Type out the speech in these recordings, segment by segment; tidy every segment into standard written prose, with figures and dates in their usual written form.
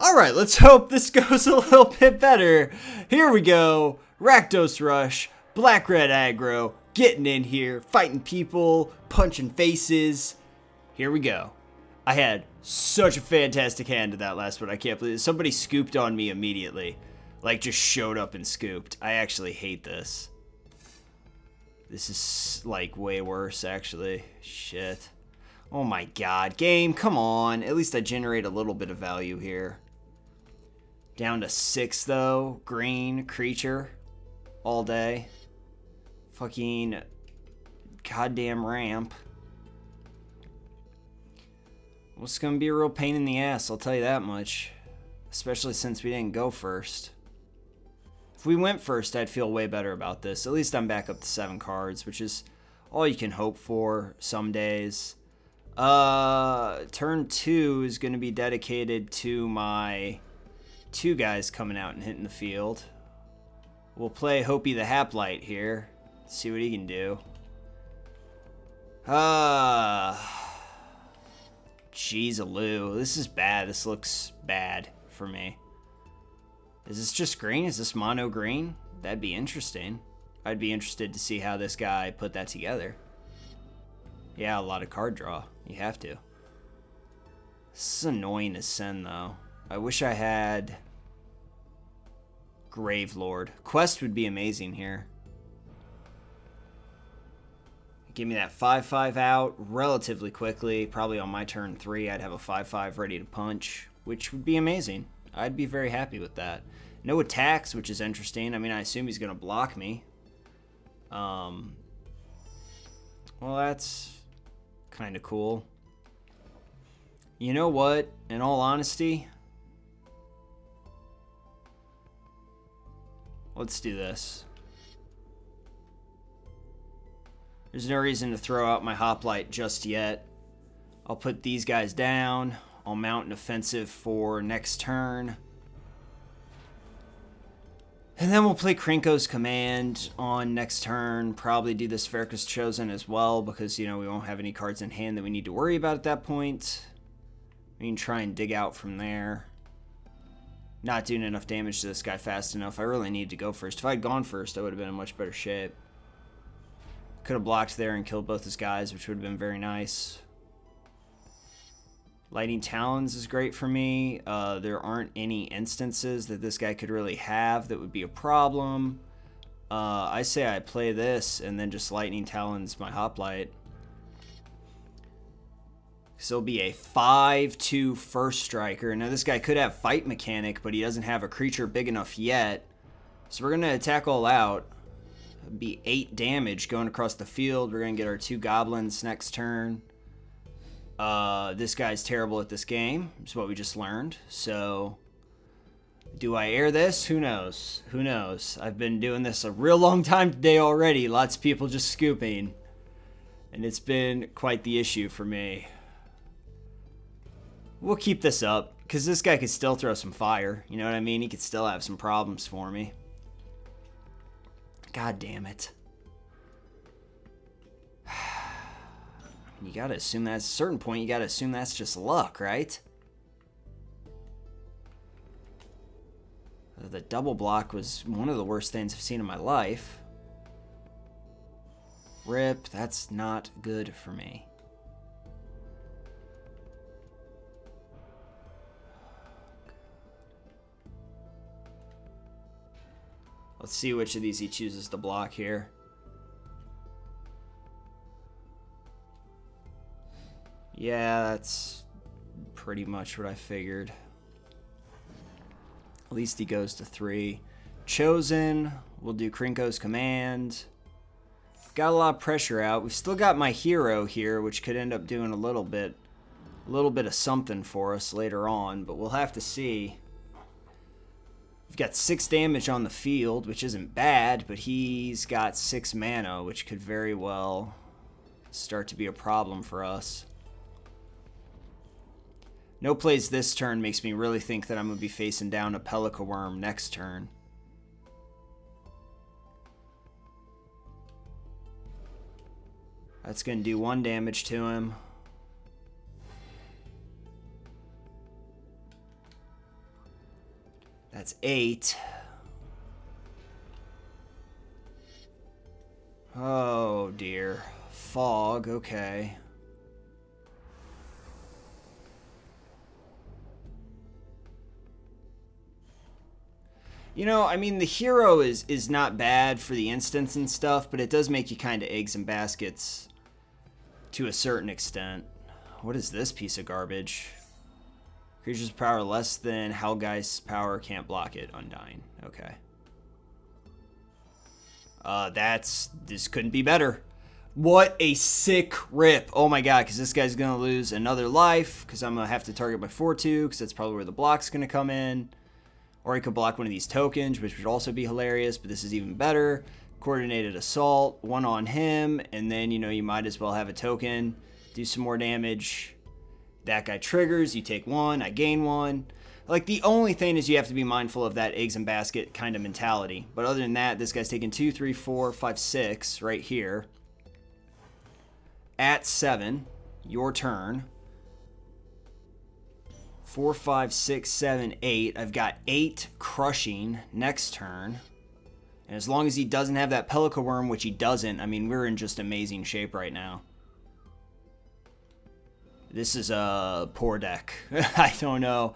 Alright, let's hope this goes a little bit better. Here we go. Rakdos Rush, Black-Red Aggro, getting in here, fighting people, punching faces. Here we go. I had such a fantastic hand to that last one. I can't believe it. Somebody scooped on me immediately. Like, just showed up and scooped. I actually hate this. This is, like, way worse, actually. Shit. Oh my god. Game, come on. At least I generate a little bit of value here. Down to 6, though. Green, creature. All day. Fucking goddamn ramp. Well, it's gonna be a real pain in the ass, I'll tell you that much. Especially since we didn't go first. If we went first, I'd feel way better about this. At least I'm back up to 7 cards, which is all you can hope for some days. Turn 2 is going to be dedicated to my 2 guys coming out and hitting the field. We'll play Hopi the Haplite here. See what he can do. Jeez-a-loo. This is bad. This looks bad for me. Is this just green? Is this mono green? That'd be interesting. I'd be interested to see how this guy put that together. Yeah, a lot of card draw. You have to. This is annoying to send, though. I wish I had Gravelord. Quest would be amazing here. Give me that 5/5 out relatively quickly. Probably on my turn 3, I'd have a 5/5 ready to punch, which would be amazing. I'd be very happy with that. No attacks, which is interesting. I mean, I assume he's going to block me. Well, that's kind of cool. You know what? In all honesty, let's do this. There's no reason to throw out my hoplite just yet. I'll put these guys down. I'll mount an offensive for next turn. And then we'll play Krinko's Command on next turn. Probably do the Sphyricus Chosen as well because, you know, we won't have any cards in hand that we need to worry about at that point. We can try and dig out from there. Not doing enough damage to this guy fast enough. I really need to go first. If I had gone first, I would have been in much better shape. Could have blocked there and killed both his guys, which would have been very nice. Lightning Talons is great for me. There aren't any instances that this guy could really have that would be a problem. I say I play this and then just Lightning Talons my Hoplite. So it'll be a 5/2 first striker. Now this guy could have fight mechanic, but he doesn't have a creature big enough yet. So we're going to attack all out. It'll be 8 damage going across the field. We're going to get our 2 goblins next turn. This guy's terrible at this game, is what we just learned. So, do I air this? Who knows? Who knows? I've been doing this a real long time today already. Lots of people just scooping. And it's been quite the issue for me. We'll keep this up, because this guy could still throw some fire. You know what I mean? He could still have some problems for me. God damn it. You gotta assume that at a certain point, you gotta assume that's just luck, right? The double block was one of the worst things I've seen in my life. Rip, that's not good for me. Let's see which of these he chooses to block here. Yeah, that's pretty much what I figured. At least he goes to 3. Chosen, we'll do Krinko's Command. Got a lot of pressure out. We've still got my hero here, which could end up doing a little bit of something for us later on, but we'll have to see. We've got 6 damage on the field, which isn't bad, but he's got 6 mana, which could very well start to be a problem for us. No plays this turn makes me really think that I'm going to be facing down a Pelika Worm next turn. That's going to do 1 damage to him. That's 8. Oh dear. Fog, okay. You know, I mean, the hero is not bad for the instance and stuff, but it does make you kind of eggs and baskets to a certain extent. What is this piece of garbage? Creature's power less than Helgeist's power, can't block it, undying. Okay. This couldn't be better. What a sick rip. Oh my god, because this guy's going to lose another life, because I'm going to have to target my 4-2, because that's probably where the block's going to come in. Or he could block one of these tokens, which would also be hilarious, but this is even better. Coordinated assault, 1 on him, and then, you know, you might as well have a token, do some more damage. That guy triggers, you take 1, I gain 1. Like, the only thing is you have to be mindful of that eggs and basket kind of mentality. But other than that, this guy's taking 2, 3, 4, 5, 6 right here. At 7, your turn. 4, 5, 6, 7, 8. I've got 8 crushing next turn. And as long as he doesn't have that Pelican Worm, which he doesn't, I mean, we're in just amazing shape right now. This is a poor deck. I don't know.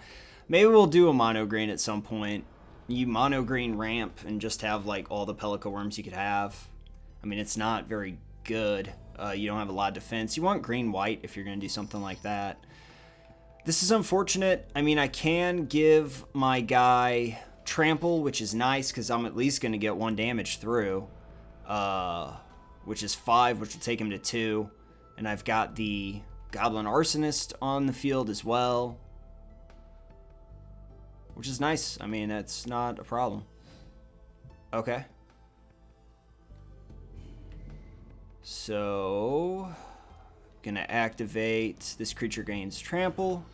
Maybe we'll do a mono green at some point. You mono green ramp and just have like all the Pelican Worms you could have. I mean, it's not very good. You don't have a lot of defense. You want green white if you're going to do something like that. This is unfortunate. I mean, I can give my guy trample, which is nice because I'm at least going to get 1 damage through, which is 5, which will take him to 2. And I've got the Goblin Arsonist on the field as well, which is nice. I mean, that's not a problem. Okay. So, gonna activate, this creature gains trample.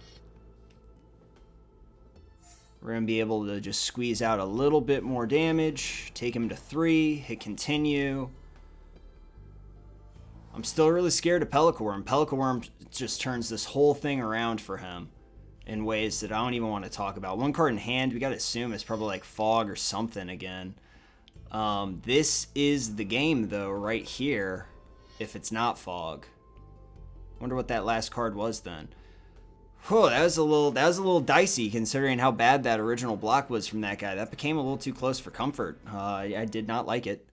We're gonna be able to just squeeze out a little bit more damage, take him to 3, hit continue. I'm still really scared of Pelican Worm. Pelican Worm just turns this whole thing around for him in ways that I don't even want to talk about. 1 card in hand, we gotta assume it's probably like Fog or something again. This is the game though, right here, if it's not Fog. Wonder what that last card was then. Whew, that was a little dicey considering how bad that original block was from that guy. That became a little too close for comfort. I did not like it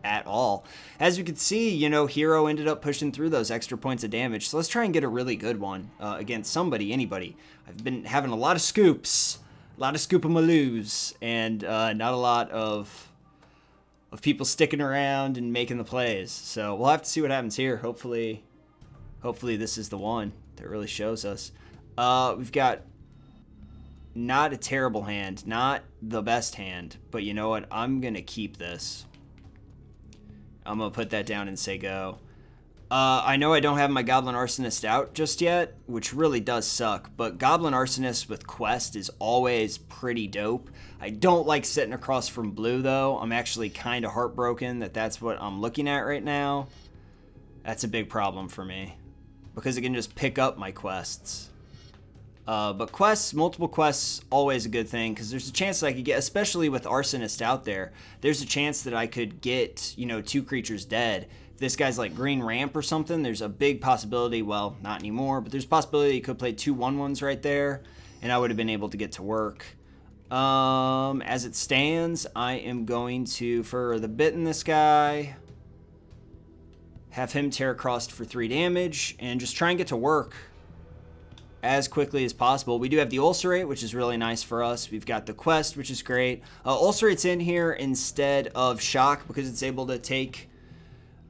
at all. As you can see, you know, Hero ended up pushing through those extra points of damage. So let's try and get a really good one against somebody, anybody. I've been having a lot of scoops, a lot of scoop-a-maloos, and not a lot of people sticking around and making the plays. So we'll have to see what happens here. Hopefully this is the one that really shows us. We've got not a terrible hand, not the best hand, but you know what? I'm going to keep this. I'm going to put that down and say go. I know I don't have my Goblin Arsonist out just yet, which really does suck, but Goblin Arsonist with Quest is always pretty dope. I don't like sitting across from blue, though. I'm actually kind of heartbroken that that's what I'm looking at right now. That's a big problem for me, because it can just pick up my quests. But quests, multiple quests, always a good thing, because there's a chance that I could get, especially with Arsonist out there, there's a chance that I could get, you know, 2 creatures dead. If this guy's like green ramp or something, there's a big possibility, well, not anymore, but there's a possibility you could play 2 1/1s right there, and I would have been able to get to work. As it stands, I am going to, for the bit in this guy, have him tear across for 3 damage, and just try and get to work as quickly as possible. We do have the Ulcerate, which is really nice for us. We've got the Quest, which is great. Ulcerate's in here instead of Shock because it's able to take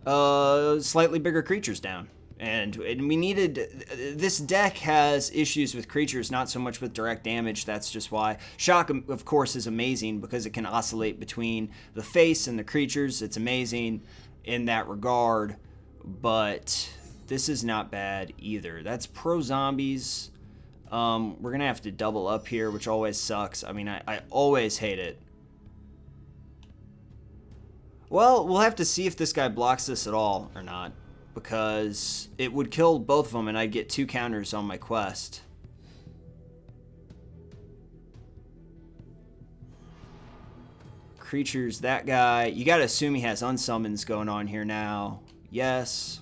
slightly bigger creatures down. And we needed... This deck has issues with creatures, not so much with direct damage. That's just why. Shock, of course, is amazing because it can oscillate between the face and the creatures. It's amazing in that regard, but this is not bad either. That's pro zombies. We're going to have to double up here, which always sucks. I mean, I always hate it. Well, we'll have to see if this guy blocks this at all or not, because it would kill both of them and I'd get 2 counters on my quest. creatures, that guy. You got to assume he has unsummons going on here now. Yes.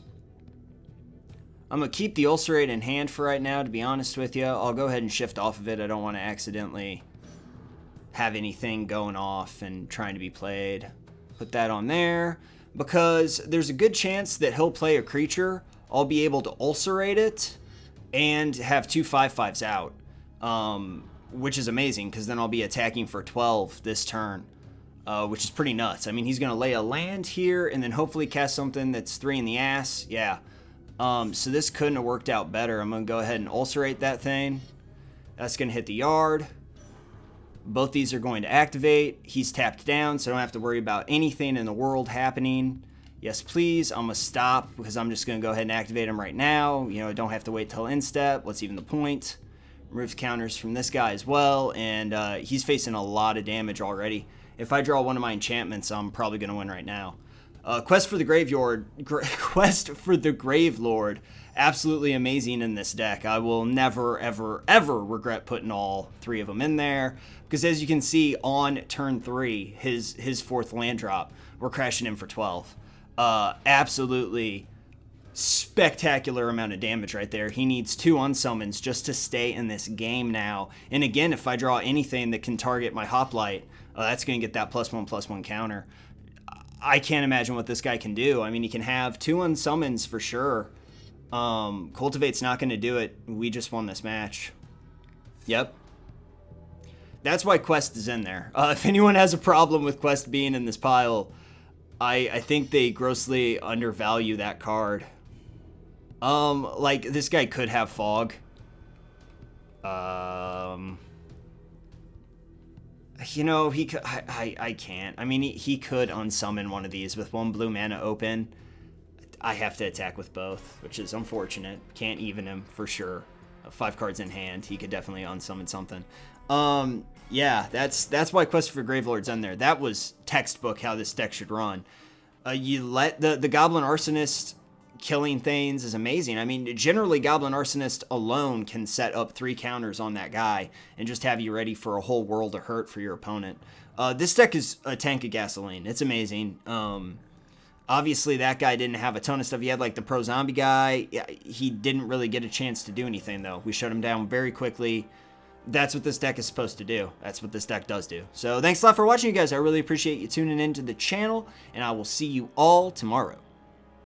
I'm going to keep the Ulcerate in hand for right now, to be honest with you. I'll go ahead and shift off of it. I don't want to accidentally have anything going off and trying to be played. Put that on there. Because there's a good chance that he'll play a creature. I'll be able to Ulcerate it and have 2 5/5s out. Which is amazing, because then I'll be attacking for 12 this turn. Which is pretty nuts. I mean, he's going to lay a land here and then hopefully cast something that's 3 in the ass. Yeah. So this couldn't have worked out better. I'm going to go ahead and Ulcerate that thing. That's going to hit the yard. Both these are going to activate. He's tapped down, so I don't have to worry about anything in the world happening. Yes, please. I'm going to stop because I'm just going to go ahead and activate him right now. You know, I don't have to wait till end step. What's even the point? Removes counters from this guy as well, and he's facing a lot of damage already. If I draw one of my enchantments, I'm probably going to win right now. Quest for the Gravelord, absolutely amazing in this deck. I will never, ever, ever regret putting all 3 of them in there, because as you can see on turn 3, his 4th land drop, we're crashing him for 12. Absolutely spectacular amount of damage right there. He needs 2 unsummons just to stay in this game now. And again, if I draw anything that can target my Hoplite, that's going to get that +1/+1 counter. I can't imagine what this guy can do. I mean, he can have 2 unsummons for sure. Cultivate's not going to do it. We just won this match. Yep. That's why Quest is in there. If anyone has a problem with Quest being in this pile, I think they grossly undervalue that card. Like, this guy could have Fog. You know, he could, I can't. I mean, he could unsummon one of these with 1 blue mana open. I have to attack with both, which is unfortunate. Can't even him for sure. 5 cards in hand, he could definitely unsummon something. Yeah, that's why Quest for Gravelord's in there. That was textbook how this deck should run. You let the Goblin Arsonist killing things is amazing. I mean, generally Goblin Arsonist alone can set up 3 counters on that guy and just have you ready for a whole world of hurt for your opponent. This deck is a tank of gasoline. It's amazing. Obviously that guy didn't have a ton of stuff. He had like the pro zombie guy. He didn't really get a chance to do anything though. We shut him down very quickly. That's what this deck is supposed to do. That's what this deck does do. So thanks a lot for watching, you guys. I really appreciate you tuning into the channel, and I will see you all tomorrow.